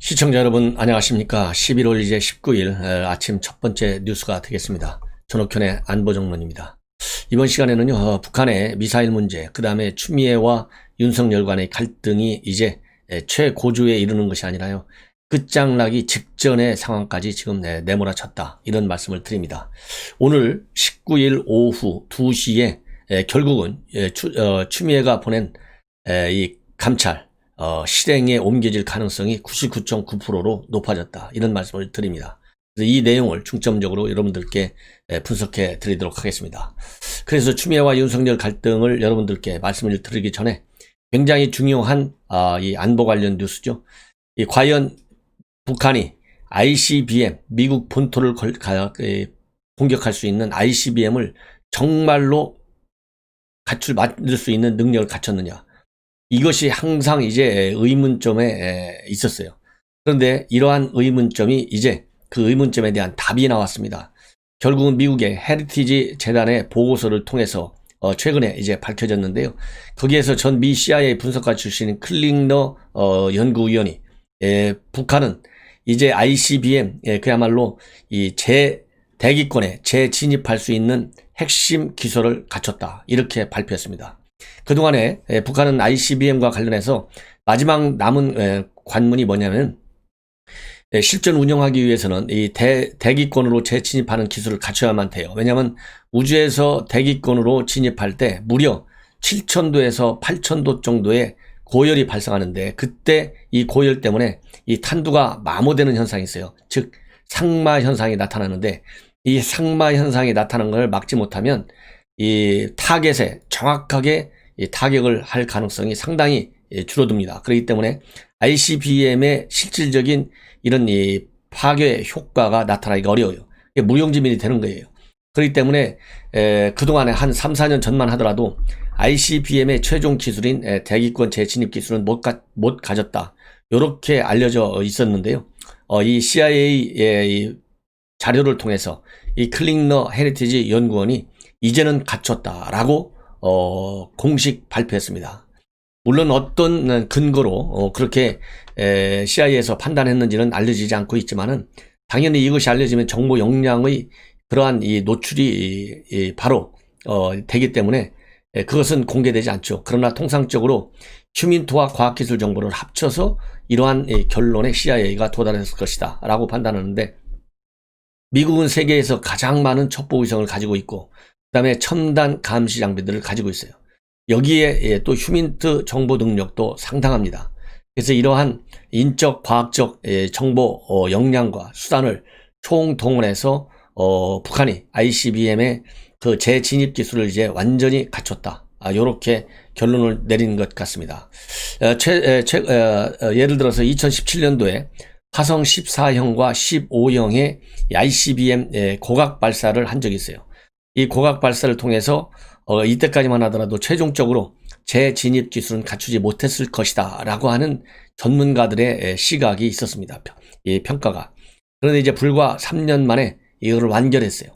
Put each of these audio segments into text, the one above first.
시청자 여러분 안녕하십니까. 11월 이제 19일 아침 첫 번째 뉴스가 되겠습니다. 전옥현의 안보정론입니다. 이번 시간에는요, 북한의 미사일 문제, 그 다음에 추미애와 윤석열 간의 갈등이 이제 최고조에 이르는 것이 아니라요, 끝장나기 직전의 상황까지 지금 내몰아쳤다, 이런 말씀을 드립니다. 오늘 19일 오후 2시에 결국은 추미애가 보낸 이 감찰 실행에 옮겨질 가능성이 99.9%로 높아졌다, 이런 말씀을 드립니다. 그래서 이 내용을 중점적으로 여러분들께 분석해 드리도록 하겠습니다. 그래서 추미애와 윤석열 갈등을 여러분들께 말씀을 드리기 전에 굉장히 중요한 이 안보 관련 뉴스죠. 과연 북한이 ICBM, 미국 본토를 공격할 수 있는 ICBM을 정말로 만들 수 있는 능력을 갖췄느냐, 이것이 항상 이제 의문점에 있었어요. 그런데 이러한 의문점이 이제 그 의문점에 대한 답이 나왔습니다. 결국은 미국의 헤리티지 재단의 보고서를 통해서 최근에 이제 밝혀졌는데요. 거기에서 전 미 CIA 분석가 출신인 클링너 연구위원이 북한은 이제 ICBM 그야말로 이 대기권에 재진입할 수 있는 핵심 기술을 갖췄다, 이렇게 발표했습니다. 그동안에 북한은 ICBM과 관련해서 마지막 남은 관문이 뭐냐면, 실전 운영하기 위해서는 이 대기권으로 재진입하는 기술을 갖춰야만 돼요. 왜냐하면 우주에서 대기권으로 진입할 때 무려 7,000도에서 8,000도 정도의 고열이 발생하는데, 그때 이 고열 때문에 이 탄두가 마모되는 현상이 있어요. 즉 상마 현상이 나타나는데, 이 상마 현상이 나타나는 걸 막지 못하면 이 타겟에 정확하게 타격을 할 가능성이 상당히 줄어듭니다. 그렇기 때문에 ICBM의 실질적인 이런 이 파괴 효과가 나타나기가 어려워요. 무용지물이 되는 거예요. 그렇기 때문에 그동안에 한 3, 4년 전만 하더라도 ICBM의 최종 기술인 대기권 재진입 기술은 못 가졌다, 이렇게 알려져 있었는데요. 이 CIA의 이 자료를 통해서 이 클링너 헤리티지 연구원이 이제는 갖췄다라고 공식 발표했습니다. 물론 어떤 근거로 그렇게 CIA에서 판단했는지는 알려지지 않고 있지만은, 당연히 이것이 알려지면 정보 역량의 그러한 이 노출이 바로 되기 때문에 그것은 공개되지 않죠. 그러나 통상적으로 휴민트와 과학기술 정보를 합쳐서 이러한 결론에 CIA가 도달했을 것이다 라고 판단하는데, 미국은 세계에서 가장 많은 첩보위성을 가지고 있고, 그 다음에 첨단 감시 장비들을 가지고 있어요. 여기에 또 휴민트 정보 능력도 상당합니다. 그래서 이러한 인적, 과학적 정보 역량과 수단을 총동원해서 북한이 ICBM의 그 재진입 기술을 이제 완전히 갖췄다, 이렇게 결론을 내린 것 같습니다. 예를 들어서 2017년도에 화성 14형과 15형의 ICBM 고각 발사를 한 적이 있어요. 이 고각 발사를 통해서 이때까지만 하더라도 최종적으로 재진입 기술은 갖추지 못했을 것이다 라고 하는 전문가들의 시각이 있었습니다. 이 평가가. 그런데 이제 불과 3년 만에 이거를 완결했어요.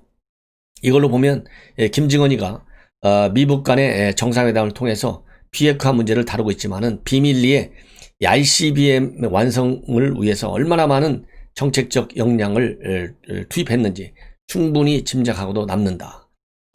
이걸로 보면 김정은이가 미북 간의 정상회담을 통해서 비핵화 문제를 다루고 있지만은 비밀리에 ICBM 완성을 위해서 얼마나 많은 정책적 역량을 투입했는지 충분히 짐작하고도 남는다.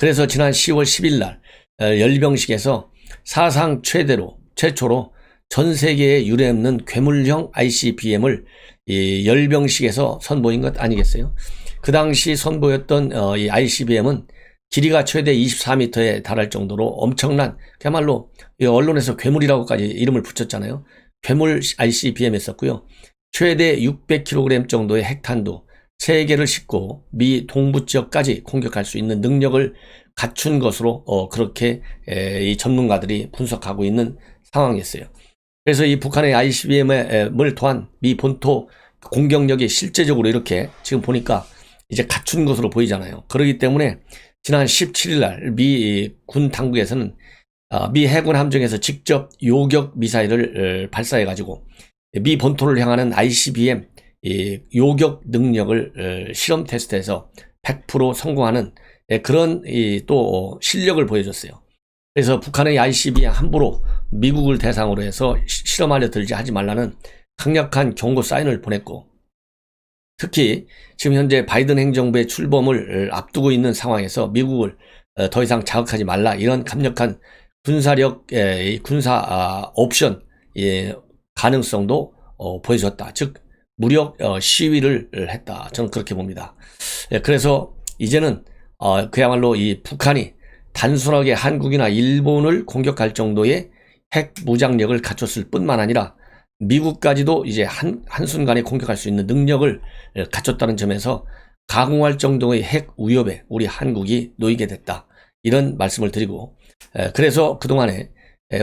그래서 지난 10월 10일 날 열병식에서 사상 최초로 전 세계에 유례없는 괴물형 ICBM을 이 열병식에서 선보인 것 아니겠어요? 그 당시 선보였던 이 ICBM은 길이가 최대 24m에 달할 정도로 엄청난, 그야말로 언론에서 괴물이라고까지 이름을 붙였잖아요. 괴물 ICBM이었고요. 최대 600kg 정도의 핵탄두 3개를 싣고 미 동부 지역까지 공격할 수 있는 능력을 갖춘 것으로 그렇게 이 전문가들이 분석하고 있는 상황이었어요. 그래서 이 북한의 ICBM을 또한 미 본토 공격력이 실제적으로 이렇게 지금 보니까 이제 갖춘 것으로 보이잖아요. 그렇기 때문에 지난 17일 날 미 군 당국에서는 미 해군 함정에서 직접 요격 미사일을 발사해가지고 미 본토를 향하는 ICBM 요격 능력을 실험 테스트해서 100% 성공하는 그런 또 실력을 보여줬어요. 그래서 북한의 ICBM 함부로 미국을 대상으로 해서 실험하려 들지 하지 말라는 강력한 경고 사인을 보냈고, 특히 지금 현재 바이든 행정부의 출범을 앞두고 있는 상황에서 미국을 더 이상 자극하지 말라, 이런 강력한 군사 옵션 가능성도 보여줬다. 즉 무력 시위를 했다. 저는 그렇게 봅니다. 그래서 이제는 그야말로 이 북한이 단순하게 한국이나 일본을 공격할 정도의 핵 무장력을 갖췄을 뿐만 아니라 미국까지도 이제 한순간에 공격할 수 있는 능력을 갖췄다는 점에서 가공할 정도의 핵 위협에 우리 한국이 놓이게 됐다, 이런 말씀을 드리고, 그래서 그동안에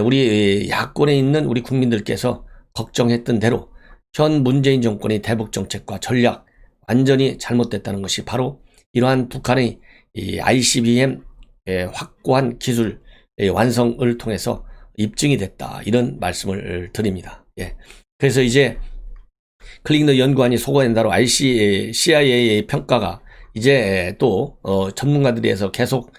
우리 야권에 있는 우리 국민들께서 걱정했던 대로 현 문재인 정권의 대북 정책과 전략 완전히 잘못됐다는 것이 바로 이러한 북한의 이 ICBM 확고한 기술 완성을 통해서 입증이 됐다, 이런 말씀을 드립니다. 그래서 이제 클링더 연구원이 소거한 대로 CIA의 평가가 이제 또 전문가들에서 계속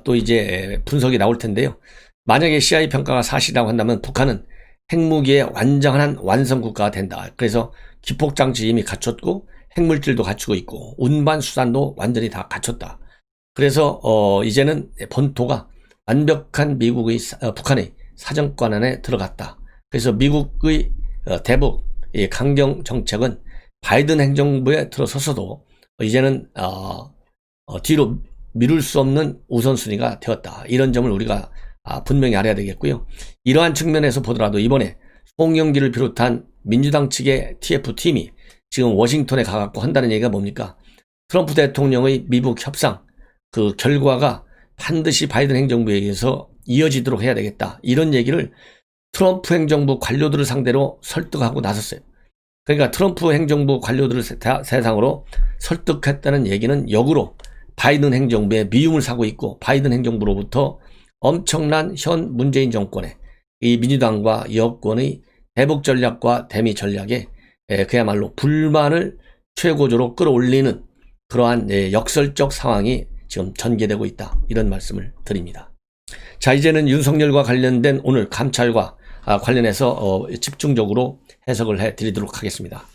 또 이제 분석이 나올 텐데요. 만약에 CIA 평가가 사실이라고 한다면 북한은 핵무기의 완전한 완성 국가가 된다. 그래서 기폭장치 이미 갖췄고 핵물질도 갖추고 있고 운반 수단도 완전히 다 갖췄다. 그래서 이제는 본토가 완벽한 북한의 사정권 안에 들어갔다. 그래서 미국의 대북 강경 정책은 바이든 행정부에 들어서서도 이제는 뒤로 미룰 수 없는 우선순위가 되었다. 이런 점을 우리가 분명히 알아야 되겠고요. 이러한 측면에서 보더라도 이번에 송영길을 비롯한 민주당 측의 TF팀이 지금 워싱턴에 가갖고 한다는 얘기가 뭡니까? 트럼프 대통령의 미북 협상 그 결과가 반드시 바이든 행정부에 의해서 이어지도록 해야 되겠다, 이런 얘기를 트럼프 행정부 관료들을 상대로 설득하고 나섰어요. 그러니까 트럼프 행정부 관료들을 세상으로 설득했다는 얘기는 역으로 바이든 행정부에 미움을 사고 있고 바이든 행정부로부터 엄청난 현 문재인 정권의 이 민주당과 여권의 대북 전략과 대미 전략에 그야말로 불만을 최고조로 끌어올리는 그러한 역설적 상황이 지금 전개되고 있다, 이런 말씀을 드립니다. 자, 이제는 윤석열과 관련된 오늘 감찰과 관련해서 집중적으로 해석을 해드리도록 하겠습니다.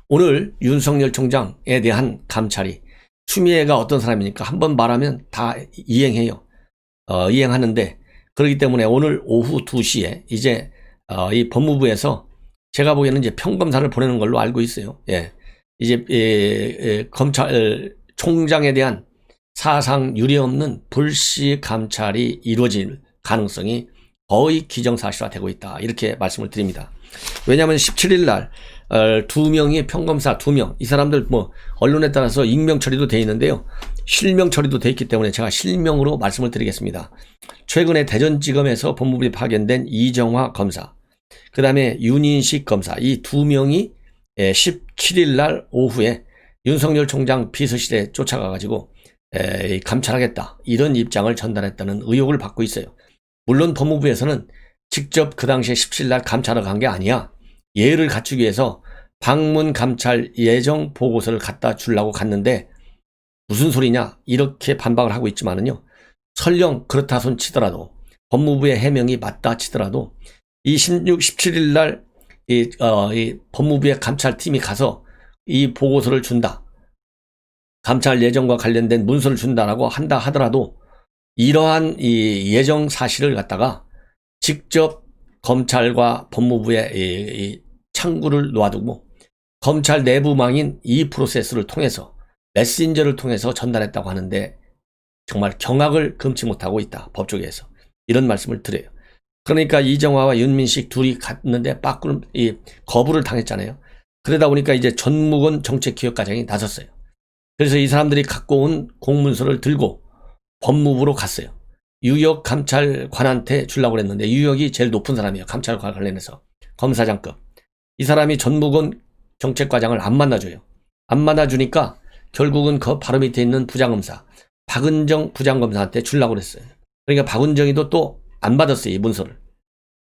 오늘 윤석열 총장에 대한 감찰이, 추미애가 어떤 사람이니까 한번 말하면 다 이행해요. 이행하는데, 그렇기 때문에 오늘 오후 2시에 이제 이 법무부에서 제가 보기에는 이제 평검사를 보내는 걸로 알고 있어요. 이제 검찰 총장에 대한 사상 유례없는 불시 감찰이 이루어질 가능성이 거의 기정사실화되고 있다, 이렇게 말씀을 드립니다. 왜냐하면 17일 날 2명이 평검사 2명, 이 사람들 뭐 언론에 따라서 익명 처리도 돼 있는데요, 실명 처리도 돼 있기 때문에 제가 실명으로 말씀을 드리겠습니다. 최근에 대전지검에서 법무부에 파견된 이정화 검사, 그 다음에 윤인식 검사, 이 2명이 17일 날 오후에 윤석열 총장 비서실에 쫓아가가지고 감찰하겠다, 이런 입장을 전달했다는 의혹을 받고 있어요. 물론 법무부에서는 직접 그 당시에 17일 날 감찰하러 간 게 아니야, 예를 갖추기 위해서 방문 감찰 예정 보고서를 갖다 주려고 갔는데 무슨 소리냐, 이렇게 반박을 하고 있지만은요, 설령 그렇다 손 치더라도, 법무부의 해명이 맞다 치더라도 이 17일 날 이 법무부의 감찰팀이 가서 이 보고서를 준다, 감찰 예정과 관련된 문서를 준다라고 한다 하더라도 이러한 이 예정 사실을 갖다가 직접 검찰과 법무부에 이 창구를 놓아두고 검찰 내부망인 이 프로세스를 통해서 메신저를 통해서 전달했다고 하는데 정말 경악을 금치 못하고 있다, 법조계에서. 이런 말씀을 드려요. 그러니까 이정화와 윤민식 둘이 갔는데 거부를 당했잖아요. 그러다 보니까 이제 전무건 정책기획과장이 나섰어요. 그래서 이 사람들이 갖고 온 공문서를 들고 법무부로 갔어요. 유역 감찰관한테 주려고 했는데, 유역이 제일 높은 사람이에요, 감찰과 관련해서 검사장급. 이 사람이 전무건 정책과장을 안 만나줘요. 안 만나주니까 결국은 그 바로 밑에 있는 부장검사 박은정 부장검사한테 주려고 그랬어요. 그러니까 박은정이도 또 안 받았어요, 이 문서를.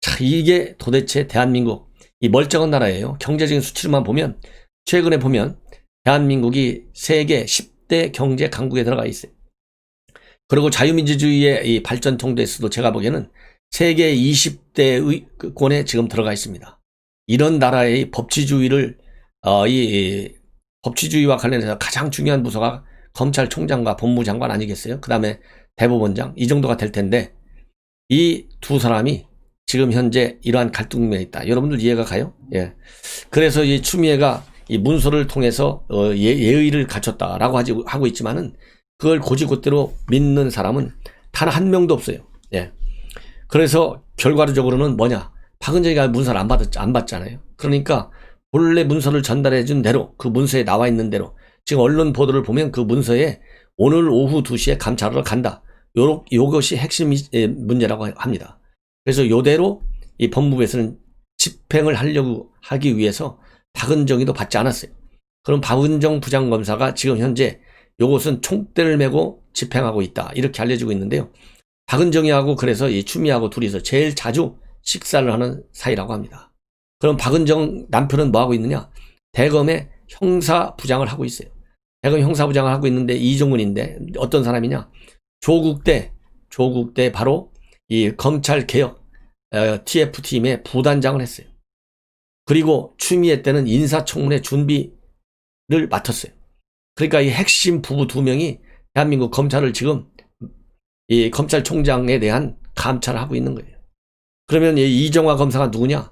자, 이게 도대체 대한민국, 이 멀쩡한 나라예요. 경제적인 수치로만 보면 최근에 보면 대한민국이 세계 10대 경제 강국에 들어가 있어요. 그리고 자유민주주의의 이 발전 정도에서도 제가 보기에는 세계 20대권에 지금 들어가 있습니다. 이런 나라의 법치주의를 이 법치주의와 관련해서 가장 중요한 부서가 검찰총장과 법무장관 아니겠어요? 그 다음에 대법원장 이 정도가 될 텐데 이 두 사람이 지금 현재 이러한 갈등면에 있다. 여러분들 이해가 가요? 예. 그래서 이 추미애가 이 문서를 통해서 예의를 갖췄다라고 하고 있지만은 그걸 곧이곧대로 믿는 사람은 단 한 명도 없어요. 예. 그래서 결과적으로는 뭐냐? 박은정이가 문서를 안 받잖아요. 그러니까 본래 문서를 전달해 준 대로 그 문서에 나와 있는 대로 지금 언론 보도를 보면 그 문서에 오늘 오후 2시에 감찰하러 간다. 요것이 핵심 문제라고 합니다. 그래서 요대로 이 법무부에서는 집행을 하기 위해서 박은정이도 받지 않았어요. 그럼 박은정 부장검사가 지금 현재 요것은 총대를 메고 집행하고 있다. 이렇게 알려지고 있는데요. 박은정이하고 그래서 이 추미애하고 둘이서 제일 자주 식사를 하는 사이라고 합니다. 그럼 박은정 남편은 뭐 하고 있느냐? 대검의 형사부장을 하고 있어요. 대검 형사부장을 하고 있는데 이종근인데 어떤 사람이냐? 조국대 바로 이 검찰개혁 TF팀의 부단장을 했어요. 그리고 추미애 때는 인사청문회 준비를 맡았어요. 그러니까 이 핵심 부부 두 명이 대한민국 검찰을 지금 이 검찰총장에 대한 감찰을 하고 있는 거예요. 그러면 이 이정화 검사가 누구냐?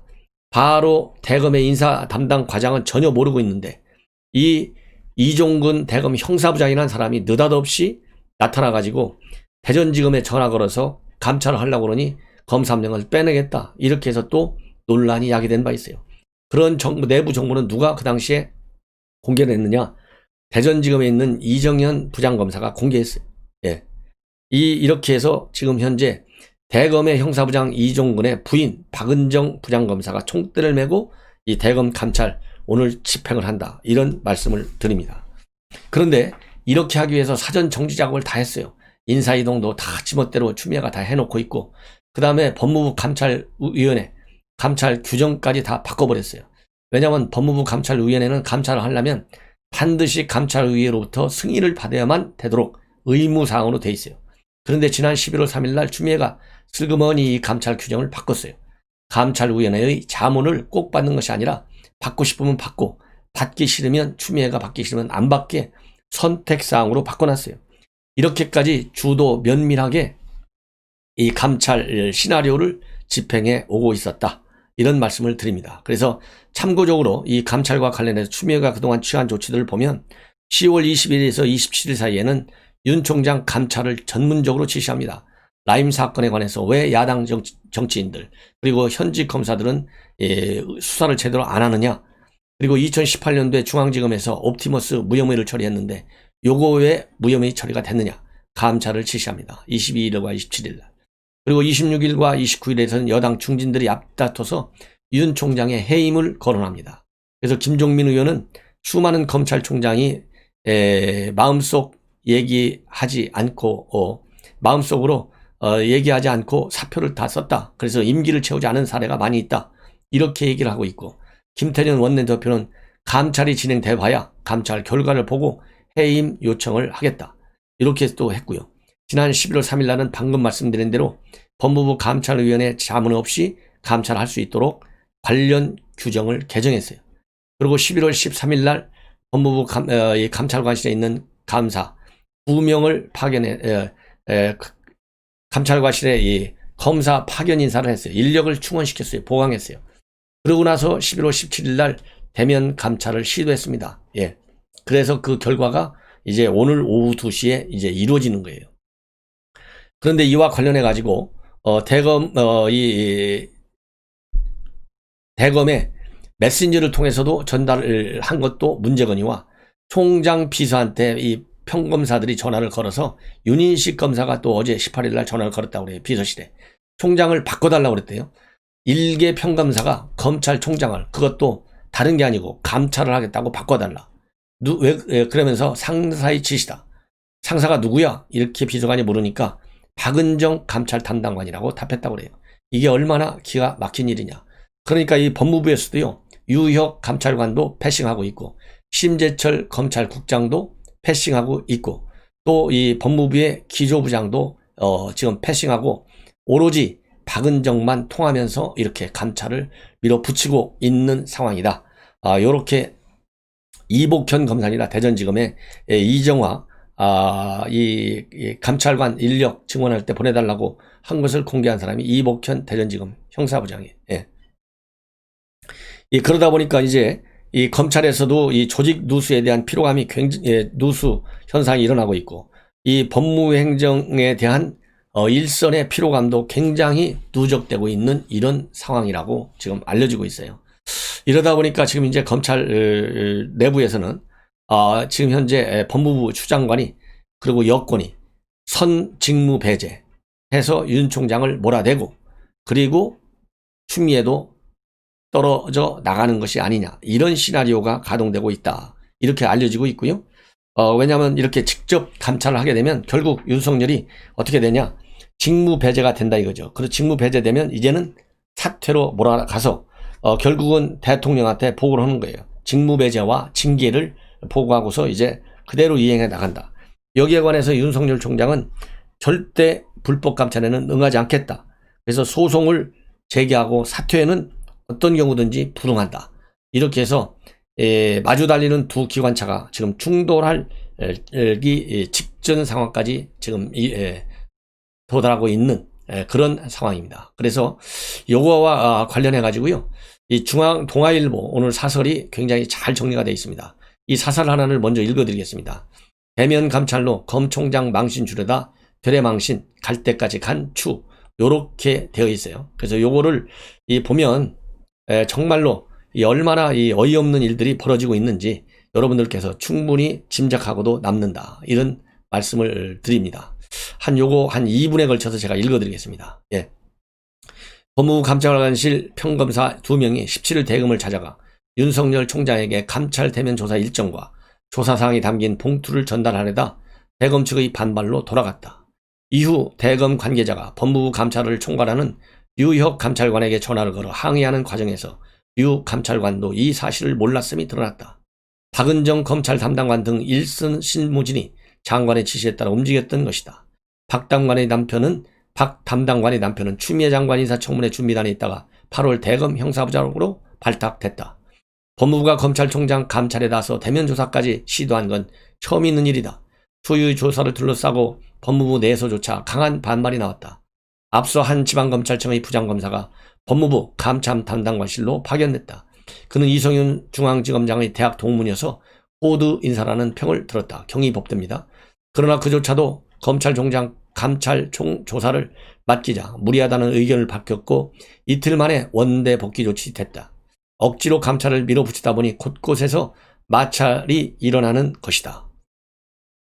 바로 대검의 인사 담당 과장은 전혀 모르고 있는데 이 이종근 대검 형사부장이라는 사람이 느닷없이 나타나가지고 대전지검에 전화 걸어서 감찰을 하려고 그러니 검사명을 빼내겠다. 이렇게 해서 또 논란이 야기된 바 있어요. 그런 내부 정보는 누가 그 당시에 공개를 했느냐? 대전지검에 있는 이정현 부장검사가 공개했어요. 예. 이렇게 해서 지금 현재 대검의 형사부장 이종근의 부인 박은정 부장검사가 총대를 메고 이 대검 감찰 오늘 집행을 한다. 이런 말씀을 드립니다. 그런데 이렇게 하기 위해서 사전 정지 작업을 다 했어요. 인사이동도 다 지멋대로 추미애가 다 해놓고 있고 그 다음에 법무부 감찰위원회 감찰 규정까지 다 바꿔버렸어요. 왜냐하면 법무부 감찰위원회는 감찰을 하려면 반드시 감찰위로부터 승인을 받아야만 되도록 의무사항으로 돼 있어요. 그런데 지난 11월 3일 날 추미애가 슬그머니 이 감찰 규정을 바꿨어요. 감찰위원회의 자문을 꼭 받는 것이 아니라 받고 싶으면 받고 받기 싫으면 추미애가 받기 싫으면 안 받게 선택사항으로 바꿔놨어요. 이렇게까지 주도 면밀하게 이 감찰 시나리오를 집행해 오고 있었다. 이런 말씀을 드립니다. 그래서 참고적으로 이 감찰과 관련해서 추미애가 그동안 취한 조치들을 보면 10월 21일에서 27일 사이에는 윤 총장 감찰을 전문적으로 지시합니다. 라임 사건에 관해서 왜 야당 정치인들 그리고 현직 검사들은 수사를 제대로 안 하느냐. 그리고 2018년도에 중앙지검에서 옵티머스 무혐의를 처리했는데 요거 왜 무혐의 처리가 됐느냐. 감찰을 지시합니다. 22일과 27일 날. 그리고 26일과 29일에서는 여당 중진들이 앞다퉈서 윤 총장의 해임을 거론합니다. 그래서 김종민 의원은 수많은 검찰총장이 마음속 얘기하지 않고 마음속으로 얘기하지 않고 사표를 다 썼다. 그래서 임기를 채우지 않은 사례가 많이 있다. 이렇게 얘기를 하고 있고 김태년 원내대표는 감찰이 진행돼봐야 감찰 결과를 보고 해임 요청을 하겠다. 이렇게 또 했고요. 지난 11월 3일 날은 방금 말씀드린 대로 법무부 감찰위원회 자문 없이 감찰할 수 있도록 관련 규정을 개정했어요. 그리고 11월 13일 날 법무부 감찰관실에 있는 감사 2명을 감찰관실에 이 검사 파견 인사를 했어요. 인력을 충원시켰어요. 보강했어요. 그러고 나서 11월 17일 날 대면 감찰을 시도했습니다. 예. 그래서 그 결과가 이제 오늘 오후 2시에 이제 이루어지는 거예요. 그런데 이와 관련해 가지고 대검의 메신저를 통해서도 전달을 한 것도 문제거니와 총장 비서한테 이 평검사들이 전화를 걸어서 윤인식 검사가 또 어제 18일 날 전화를 걸었다고 그래요. 비서실에. 총장을 바꿔달라고 그랬대요. 일개 평검사가 검찰총장을 그것도 다른 게 아니고 감찰을 하겠다고 바꿔달라. 그러면서 상사의 지시다. 상사가 누구야? 이렇게 비서관이 물으니까 박은정 감찰 담당관이라고 답했다고 그래요. 이게 얼마나 기가 막힌 일이냐. 그러니까 이 법무부에서도요. 유혁 감찰관도 패싱하고 있고 심재철 검찰국장도 패싱하고 있고 또 이 법무부의 기조부장도 지금 패싱하고 오로지 박은정만 통하면서 이렇게 감찰을 밀어붙이고 있는 상황이다. 요렇게 이복현 검사이나 대전지검에 이정화 이 감찰관 인력 증원할 때 보내달라고 한 것을 공개한 사람이 이복현 대전지검 형사부장이에요. 예. 그러다 보니까 이제 이 검찰에서도 이 조직 누수에 대한 피로감이 굉장히 누수 현상이 일어나고 있고, 이 법무행정에 대한 일선의 피로감도 굉장히 누적되고 있는 이런 상황이라고 지금 알려지고 있어요. 이러다 보니까 지금 이제 검찰 내부에서는 지금 현재 법무부 추장관이 그리고 여권이 선 직무 배제해서 윤 총장을 몰아내고, 그리고 추미애도 떨어져 나가는 것이 아니냐, 이런 시나리오가 가동되고 있다, 이렇게 알려지고 있고요. 왜냐하면 이렇게 직접 감찰을 하게 되면 결국 윤석열이 어떻게 되냐, 직무 배제가 된다 이거죠. 그리고 직무 배제되면 이제는 사퇴로 몰아가서 결국은 대통령한테 보고를 하는 거예요. 직무 배제와 징계를 보고하고서 이제 그대로 이행해 나간다. 여기에 관해서 윤석열 총장은 절대 불법 감찰에는 응하지 않겠다. 그래서 소송을 제기하고 사퇴에는 어떤 경우든지 불응한다. 이렇게 해서 마주 달리는 두 기관차가 지금 충돌할 직전 상황까지 지금 도달하고 있는 그런 상황입니다. 그래서 요거와 관련해 가지고요, 이 동아일보 오늘 사설이 굉장히 잘 정리가 되어 있습니다. 이 사설 하나를 먼저 읽어드리겠습니다. 대면 감찰로 검총장 망신 주려다 되레망신 갈 때까지 간 추, 요렇게 되어 있어요. 그래서 요거를 보면 정말로 얼마나 이 어이없는 일들이 벌어지고 있는지 여러분들께서 충분히 짐작하고도 남는다, 이런 말씀을 드립니다. 요거 한 2분에 걸쳐서 제가 읽어드리겠습니다. 예. 법무부 감찰관실 평검사 2명이 17일 대검을 찾아가 윤석열 총장에게 감찰 대면 조사 일정과 조사사항이 담긴 봉투를 전달하려다 대검 측의 반발로 돌아갔다. 이후 대검 관계자가 법무부 감찰을 총괄하는 류혁 감찰관에게 전화를 걸어 항의하는 과정에서 류 감찰관도 이 사실을 몰랐음이 드러났다. 박은정 검찰 담당관 등 1선 실무진이 장관의 지시에 따라 움직였던 것이다. 박 담당관의 남편은 추미애 장관 인사청문회 준비단에 있다가 8월 대검 형사부장으로 발탁됐다. 법무부가 검찰총장 감찰에 나서 대면 조사까지 시도한 건 처음 있는 일이다. 소유의 조사를 둘러싸고 법무부 내에서조차 강한 반발이 나왔다. 앞서 한 지방검찰청의 부장검사가 법무부 감찰 담당관실로 파견됐다. 그는 이성윤 중앙지검장의 대학 동문이어서 호드 인사라는 평을 들었다. 경위법대입니다. 그러나 그조차도 검찰총장 감찰 조사를 맡기자 무리하다는 의견을 밝혔고 이틀 만에 원대 복귀 조치됐다. 억지로 감찰을 밀어붙이다 보니 곳곳에서 마찰이 일어나는 것이다.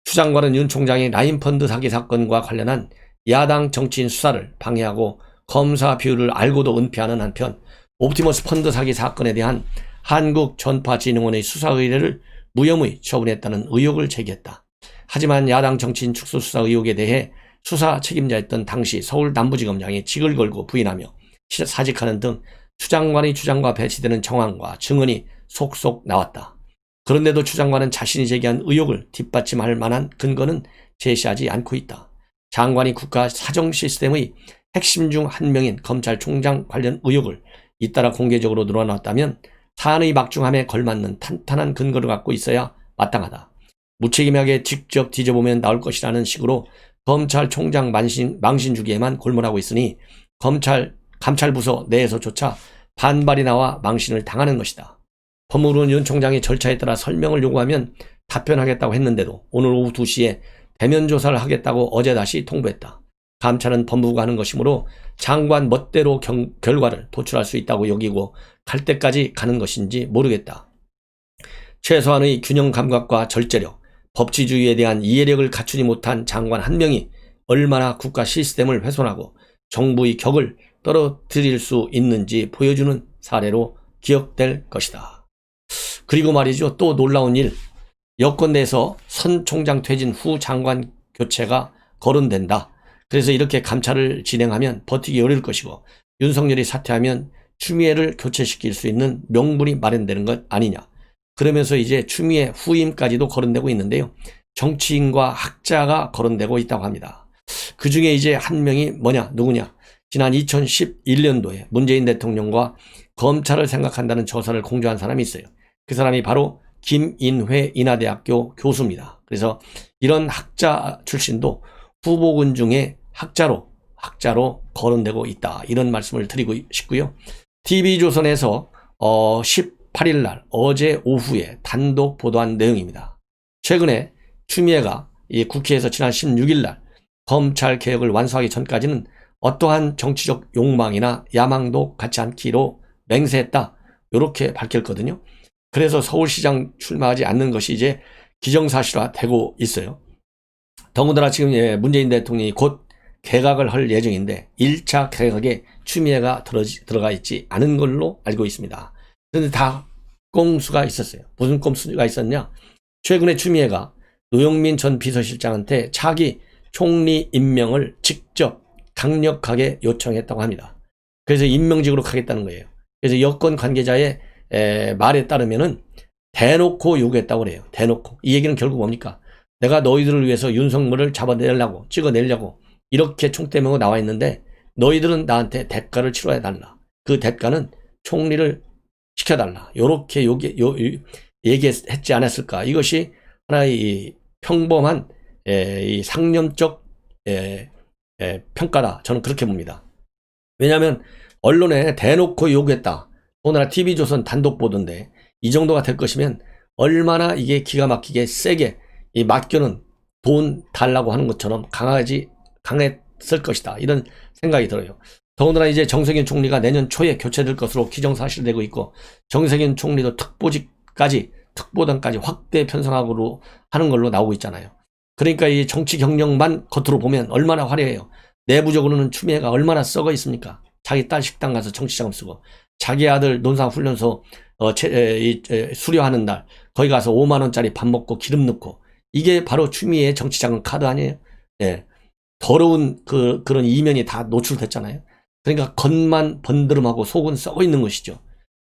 추 장관은 윤 총장의 라인펀드 사기 사건과 관련한 야당 정치인 수사를 방해하고 검사 비율을 알고도 은폐하는 한편 옵티머스 펀드 사기 사건에 대한 한국전파진흥원의 수사 의뢰를 무혐의 처분했다는 의혹을 제기했다. 하지만 야당 정치인 축소 수사 의혹에 대해 수사 책임자였던 당시 서울 남부지검장이 직을 걸고 부인하며 사직하는 등 추 장관의 주장과 배치되는 정황과 증언이 속속 나왔다. 그런데도 추 장관은 자신이 제기한 의혹을 뒷받침할 만한 근거는 제시하지 않고 있다. 장관이 국가 사정 시스템의 핵심 중 한 명인 검찰총장 관련 의혹을 잇따라 공개적으로 늘어났다면 사안의 막중함에 걸맞는 탄탄한 근거를 갖고 있어야 마땅하다. 무책임하게 직접 뒤져보면 나올 것이라는 식으로 검찰총장 망신 주기에만 골몰하고 있으니 감찰부서 내에서조차 반발이 나와 망신을 당하는 것이다. 법무부는 윤 총장이 절차에 따라 설명을 요구하면 답변하겠다고 했는데도 오늘 오후 2시에 대면 조사를 하겠다고 어제 다시 통보했다. 감찰은 법무부가 하는 것이므로 장관 멋대로 결과를 도출할 수 있다고 여기고 갈 때까지 가는 것인지 모르겠다. 최소한의 균형 감각과 절제력, 법치주의에 대한 이해력을 갖추지 못한 장관 한 명이 얼마나 국가 시스템을 훼손하고 정부의 격을 떨어뜨릴 수 있는지 보여주는 사례로 기억될 것이다. 그리고 말이죠, 또 놀라운 일, 여권 내에서 선 총장 퇴진 후 장관 교체가 거론된다. 그래서 이렇게 감찰을 진행하면 버티기 어려울 것이고 윤석열이 사퇴하면 추미애를 교체시킬 수 있는 명분이 마련되는 것 아니냐. 그러면서 이제 추미애 후임까지도 거론되고 있는데요. 정치인과 학자가 거론되고 있다고 합니다. 그 중에 이제 한 명이 누구냐. 지난 2011년도에 문재인 대통령과 검찰을 생각한다는 저서를 공저한 사람이 있어요. 그 사람이 바로 김인회 인하대학교 교수입니다. 그래서 이런 학자 출신도 후보군 중에 학자로 거론되고 있다. 이런 말씀을 드리고 싶고요. TV조선에서 18일 날 어제 오후에 단독 보도한 내용입니다. 최근에 추미애가 이 국회에서 지난 16일 날 검찰 개혁을 완수하기 전까지는 어떠한 정치적 욕망이나 야망도 갖지 않기로 맹세했다. 이렇게 밝혔거든요. 그래서 서울시장 출마하지 않는 것이 이제 기정사실화되고 있어요. 더군다나 지금 문재인 대통령이 곧 개각을 할 예정인데 1차 개각에 추미애가 들어가 있지 않은 걸로 알고 있습니다. 그런데 다 꼼수가 있었어요. 무슨 꼼수가 있었냐? 최근에 추미애가 노영민 전 비서실장한테 차기 총리 임명을 직접 강력하게 요청했다고 합니다. 그래서 임명직으로 가겠다는 거예요. 그래서 여권 관계자의 말에 따르면은 대놓고 요구했다고 그래요. 대놓고. 이 얘기는 결국 뭡니까? 내가 너희들을 위해서 윤석열을 잡아내려고, 찍어내려고 이렇게 총대명으로 나와 있는데 너희들은 나한테 대가를 치러야 달라. 그 대가는 총리를 시켜달라. 요렇게 얘기했지 않았을까. 이것이 하나의 이 평범한 이 상념적 평가다. 저는 그렇게 봅니다. 왜냐하면 언론에 대놓고 요구했다. 오늘 TV조선 단독 보도인데 이 정도가 될 것이면 얼마나 이게 기가 막히게 세게 이 맡겨는 돈 달라고 하는 것처럼 강했을 것이다. 이런 생각이 들어요. 더군다나 이제 정세균 총리가 내년 초에 교체될 것으로 기정사실되고 있고 정세균 총리도 특보단까지 확대 편성하고 하는 걸로 나오고 있잖아요. 그러니까 이 정치 경력만 겉으로 보면 얼마나 화려해요. 내부적으로는 추미애가 얼마나 썩어 있습니까? 자기 딸 식당 가서 정치자금 쓰고 자기 아들 논산훈련소 수료하는 날 거기 가서 5만 원짜리 밥 먹고 기름 넣고 이게 바로 추미애의 정치자금 카드 아니에요? 예. 더러운 그런 이면이 다 노출됐잖아요. 그러니까 겉만 번드름하고 속은 썩어 있는 것이죠.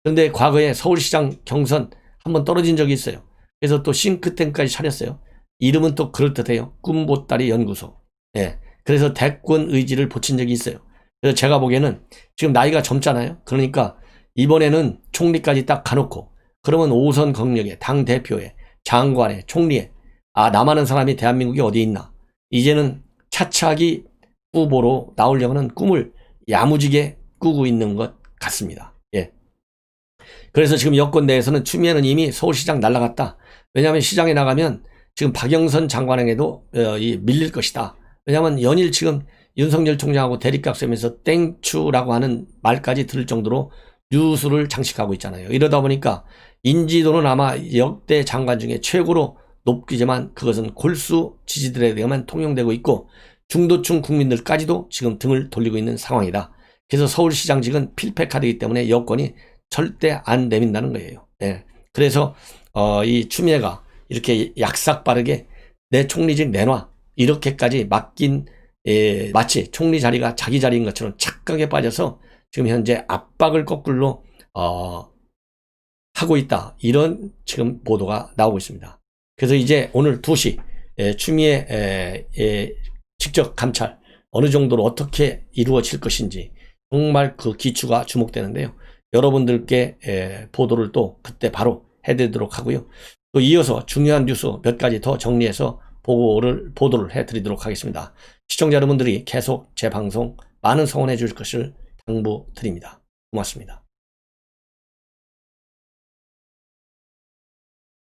그런데 과거에 서울시장 경선 한번 떨어진 적이 있어요. 그래서 또 싱크탱크까지 차렸어요. 이름은 또 그럴듯해요. 꿈보따리 연구소. 예. 그래서 대권 의지를 보친 적이 있어요. 그래서 제가 보기에는 지금 나이가 젊잖아요. 그러니까 이번에는 총리까지 딱 가놓고 그러면 5선 경력에 당대표에 장관에 총리에 남아는 사람이 대한민국에 어디 있나. 이제는 차차기 후보로 나오려는 꿈을 야무지게 꾸고 있는 것 같습니다. 예. 그래서 지금 여권 내에서는 추미애는 이미 서울시장 날아갔다. 왜냐하면 시장에 나가면 지금 박영선 장관에게도 밀릴 것이다. 왜냐하면 연일 지금 윤석열 총장하고 대립각 세면서 땡추라고 하는 말까지 들을 정도로 뉴스를 장식하고 있잖아요. 이러다 보니까 인지도는 아마 역대 장관 중에 최고로 높기지만 그것은 골수 지지들에게만 통용되고 있고 중도층 국민들까지도 지금 등을 돌리고 있는 상황이다. 그래서 서울시장직은 필패카드이기 때문에 여권이 절대 안 내민다는 거예요. 네. 그래서 이 추미애가 이렇게 약삭빠르게 내 총리직 내놔 이렇게까지 맡긴 마치 총리 자리가 자기 자리인 것처럼 착각에 빠져서 지금 현재 압박을 거꾸로 하고 있다. 이런 지금 보도가 나오고 있습니다. 그래서 이제 오늘 2시 추미애 직접 감찰 어느 정도로 어떻게 이루어질 것인지 정말 그 기추가 주목되는데요. 여러분들께 보도를 또 그때 바로 해드리도록 하고요. 또 이어서 중요한 뉴스 몇 가지 더 정리해서 보도를 해드리도록 하겠습니다. 시청자 여러분들이 계속 제 방송 많은 성원해 주실 것을 당부드립니다. 고맙습니다.